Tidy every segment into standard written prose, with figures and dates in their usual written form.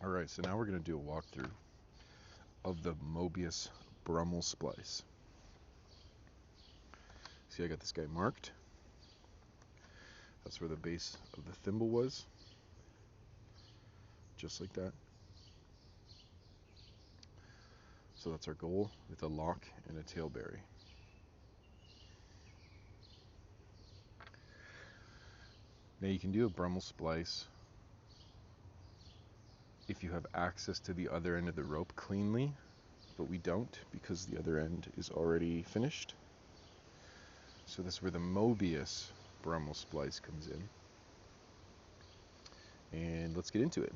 Alright, so now we're going to do a walkthrough of the Mobius Brummel splice. See, I got this guy marked. That's where the base of the thimble was. Just like that. So that's our goal with a lock and a tailberry. Now you can do a Brummel splice if you have access to the other end of the rope cleanly, but we don't because the other end is already finished. So this is where the Mobius Brummel splice comes in. And let's get into it.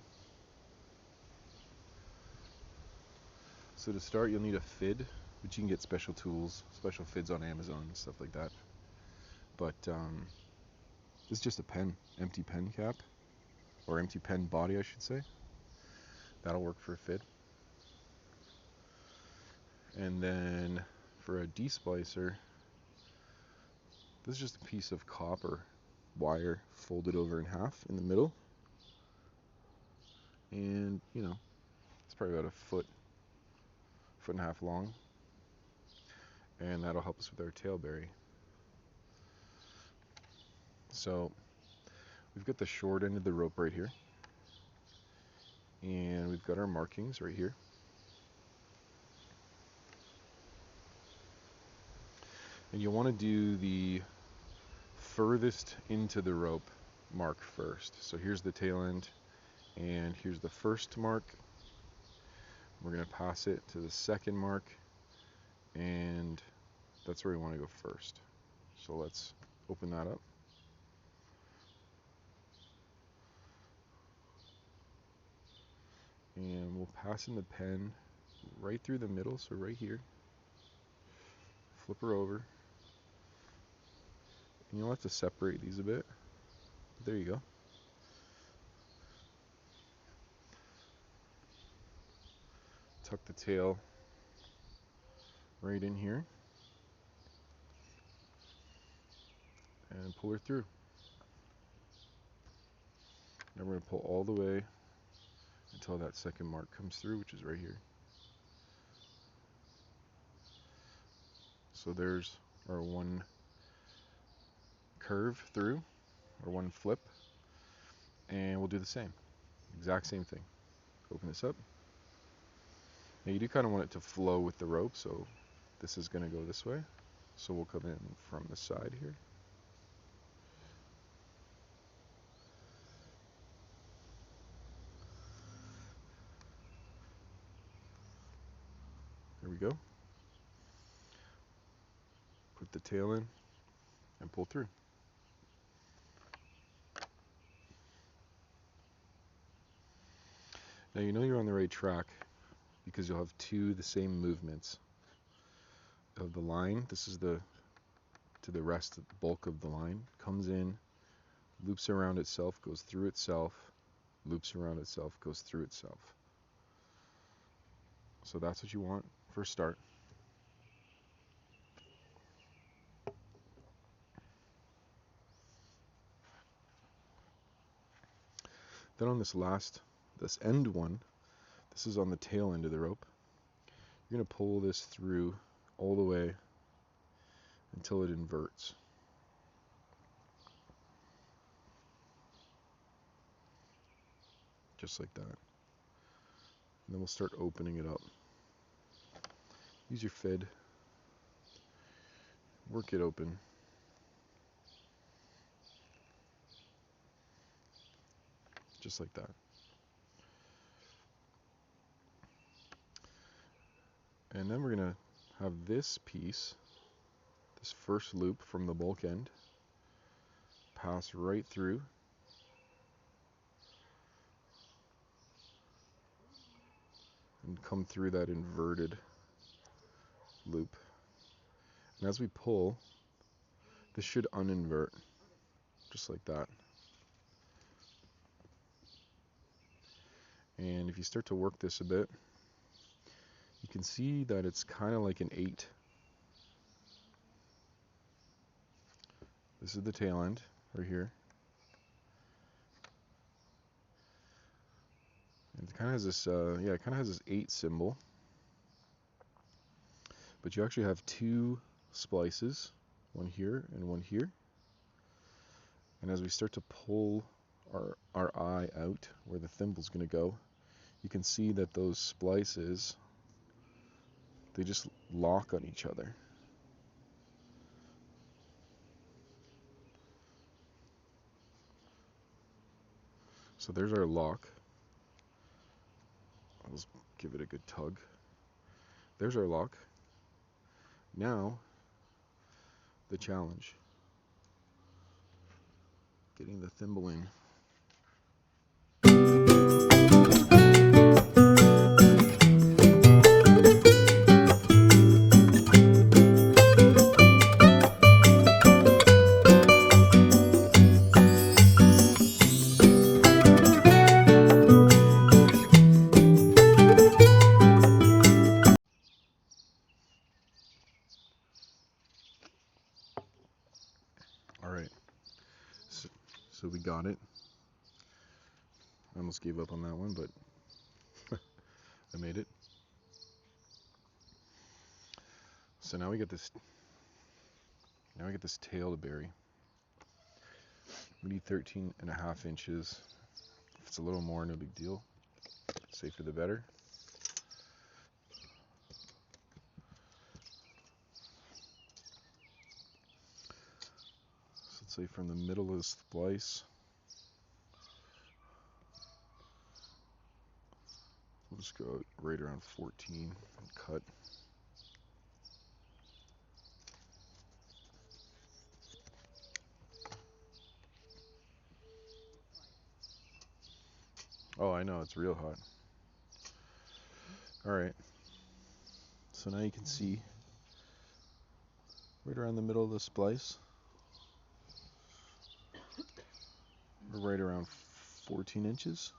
So to start, you'll need a fid, which you can get special tools, special fids on Amazon and stuff like that. But this is just a pen, empty pen cap, or empty pen body, I should say. That'll work for a fid. And then for a desplicer, this is just a piece of copper wire folded over in half in the middle. And, you know, it's probably about a foot and a half long. And that'll help us with our tailberry. So we've got the short end of the rope right here. And we've got our markings right here. And you'll want to do the furthest into the rope mark first. So here's the tail end, and here's the first mark. We're going to pass it to the second mark, and that's where we want to go first. So let's open that up. And we'll pass in the pen right through the middle, so right here. Flip her over. And you'll have to separate these a bit. There you go. Tuck the tail right in here. And pull her through. Now we're going to pull all the way until that second mark comes through, which is right here. So there's our one curve through, or one flip, and we'll do the same, exact same thing. Open this up. Now you do kind of want it to flow with the rope, so this is going to go this way. So we'll come in from the side here. There we go. Put the tail in and pull through. Now you know you're on the right track because you'll have the same movements of the line. This is to the rest of the bulk of the line. Comes in, loops around itself, goes through itself, loops around itself, goes through itself. So that's what you want for a start. Then on this end one, this is on the tail end of the rope. You're going to pull this through all the way until it inverts. Just like that. And then we'll start opening it up. Use your fid. Work it open. Just like that. And then we're going to have this piece, this first loop from the bulk end, pass right through. And come through that inverted loop. And as we pull, this should uninvert, just like that. And if you start to work this a bit, you can see that it's kind of like an 8. This is the tail end right here. And kind of has this, yeah, it kind of has this 8 symbol, but you actually have 2 splices, one here and one here. And as we start to pull our eye out where the thimble's going to go, you can see that those splices, they just lock on each other. So there's our lock. Let's give it a good tug. There's our lock. Now, the challenge. Getting the thimble in. Alright, so we got it. I almost gave up on that one, but I made it. So now we get this tail to bury. We need 13.5 inches. If it's a little more, no big deal. Safer the better. So let's say from the middle of the splice, we'll just go right around 14 and cut. Oh, I know, it's real hot. Alright, so now you can see right around the middle of the splice, we're right around 14 inches.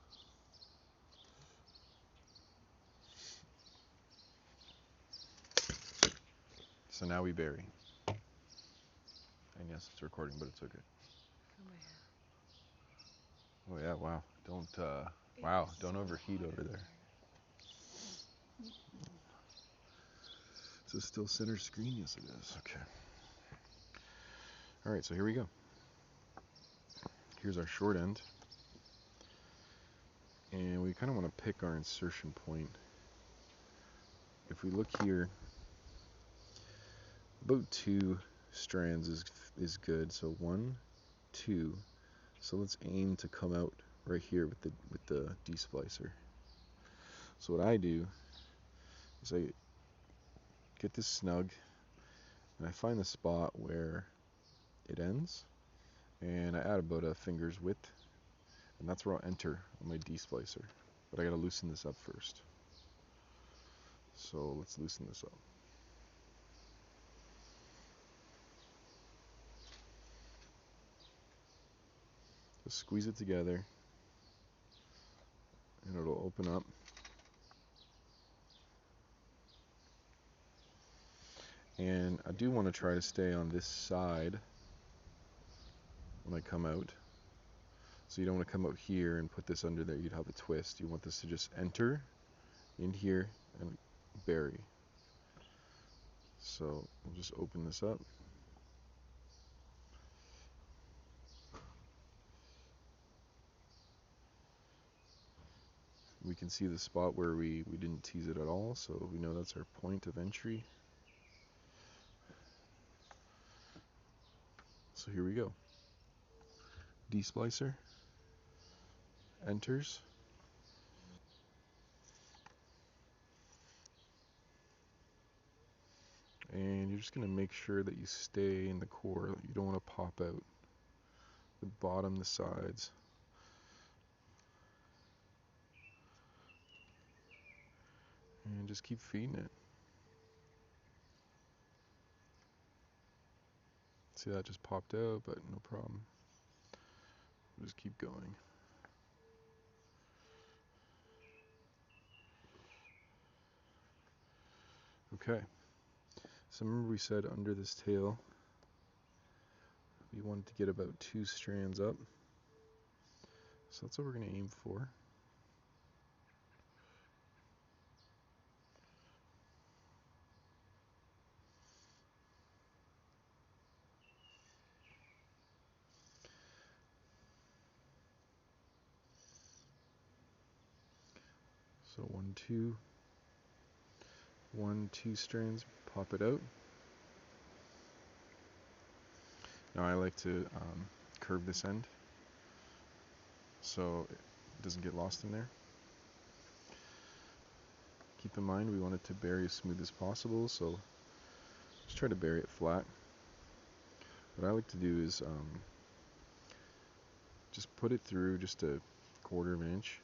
So now we bury. And yes, it's recording, but it's okay. Oh yeah, wow. Don't overheat over there. Is this still center screen? Yes, it is. Okay. Alright, so here we go. Here's our short end. And we kind of want to pick our insertion point. If we look here, about 2 strands is good. So 1, 2. So let's aim to come out right here with the desplicer. So what I do is I get this snug and I find the spot where it ends and I add about a finger's width, and that's where I'll enter on my desplicer. But I gotta loosen this up first. So let's loosen this up. Just squeeze it together and it'll open up. And I do want to try to stay on this side when I come out. So you don't want to come out here and put this under there, you'd have a twist. You want this to just enter in here and bury. So we'll just open this up. We can see the spot where we didn't tease it at all, so we know that's our point of entry. So here we go. Desplicer, enters, and you're just going to make sure that you stay in the core. You don't want to pop out the bottom, the sides. And just keep feeding it. See, that just popped out, but no problem. Just keep going. Okay. So remember we said under this tail, we wanted to get about 2 strands up. So that's what we're going to aim for. So one, two strands, pop it out. Now I like to curve this end so it doesn't get lost in there. Keep in mind we want it to bury as smooth as possible, so just try to bury it flat. What I like to do is just put it through just a 1/4 inch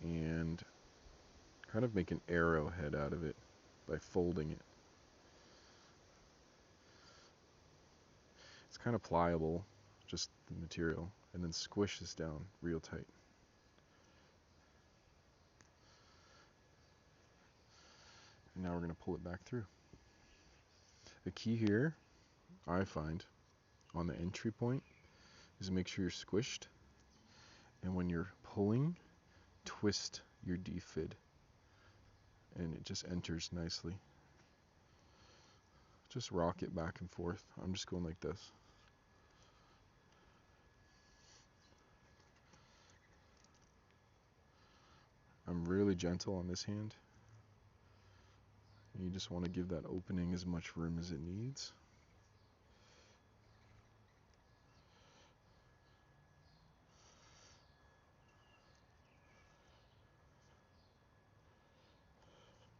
and kind of make an arrowhead out of it by folding it. It's kind of pliable, just the material, and then squish this down real tight. And now we're going to pull it back through. The key here, I find, on the entry point is make sure you're squished, and when you're pulling, twist your D-fid, and it just enters nicely. Just rock it back and forth. I'm just going like this. I'm really gentle on this hand. You just want to give that opening as much room as it needs.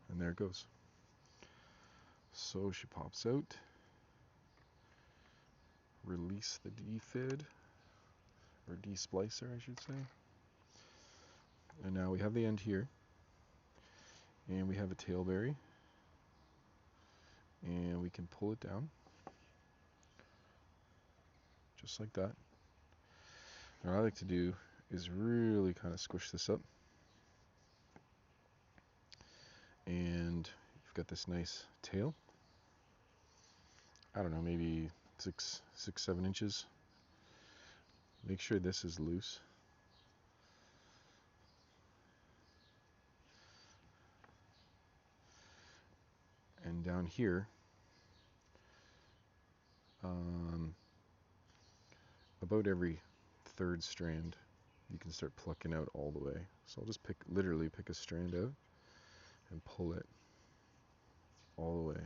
And there it goes. So she pops out. Release the D-fid, or D-splicer I should say. And now we have the end here. And we have a tailberry. And we can pull it down. Just like that. What I like to do is really kind of squish this up. And you've got this nice tail. I don't know, maybe 6-7 inches. Make sure this is loose. And down here, about every 3rd strand, you can start plucking out all the way. So I'll just literally pick a strand out and pull it all the way.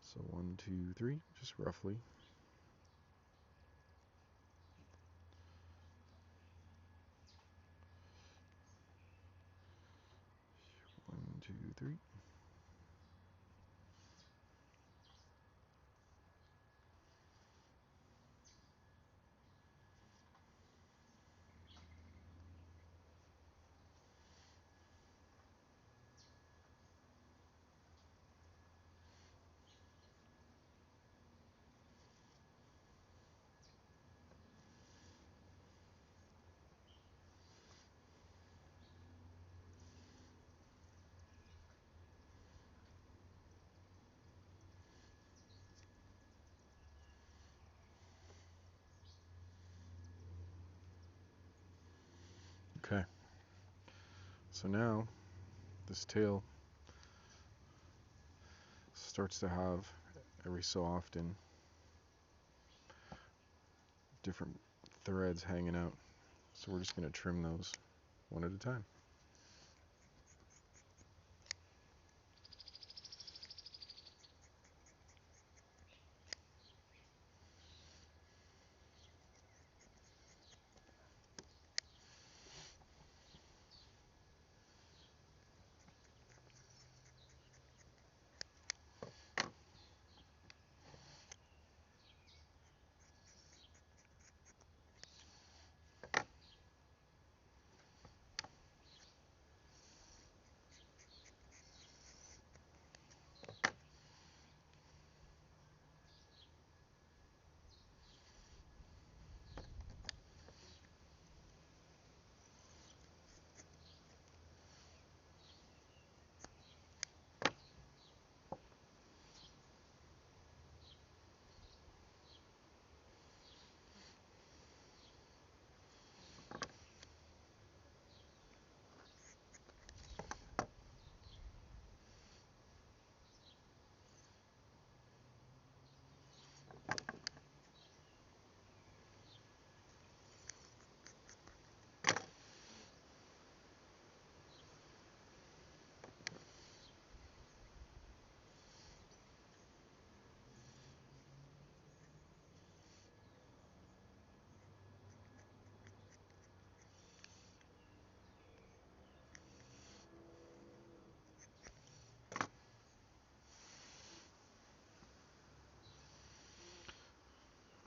So 1, 2, 3, just roughly. 1, 2, 3. Okay. So now this tail starts to have every so often different threads hanging out. So we're just going to trim those one at a time.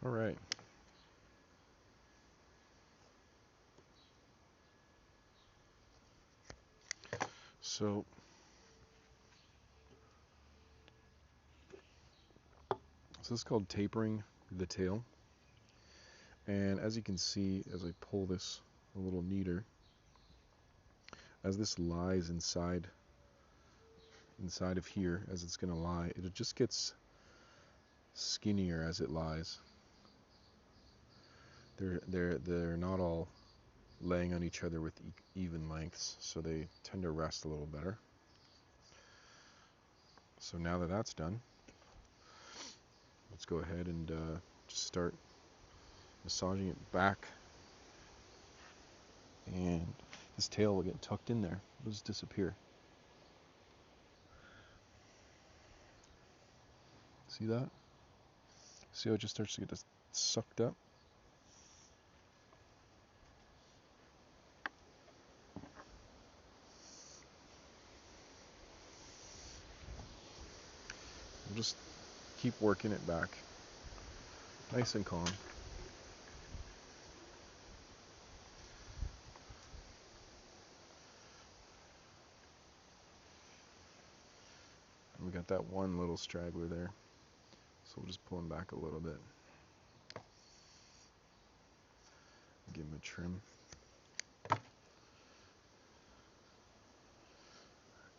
All right. So this is called tapering the tail. And as you can see, as I pull this a little neater, as this lies inside of here, as it's going to lie, it just gets skinnier as it lies. They're not all laying on each other with even lengths, so they tend to rest a little better. So now that that's done, let's go ahead and just start massaging it back, and this tail will get tucked in there. It'll just disappear. See that? See how it just starts to get sucked up? We'll just keep working it back, nice and calm. We got that one little straggler there, so we'll just pull him back a little bit. Give him a trim.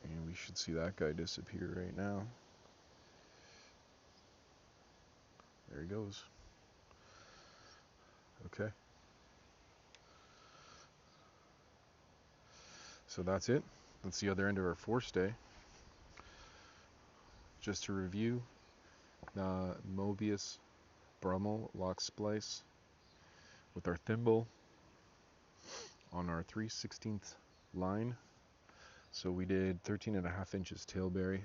And we should see that guy disappear right now. There he goes. Okay. So that's it. That's the other end of our forestay. Just to review, Mobius Brummel lock splice with our thimble on our 3/16 line. So we did 13.5 inches tailberry,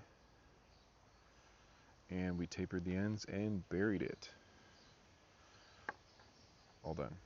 and we tapered the ends and buried it. All done.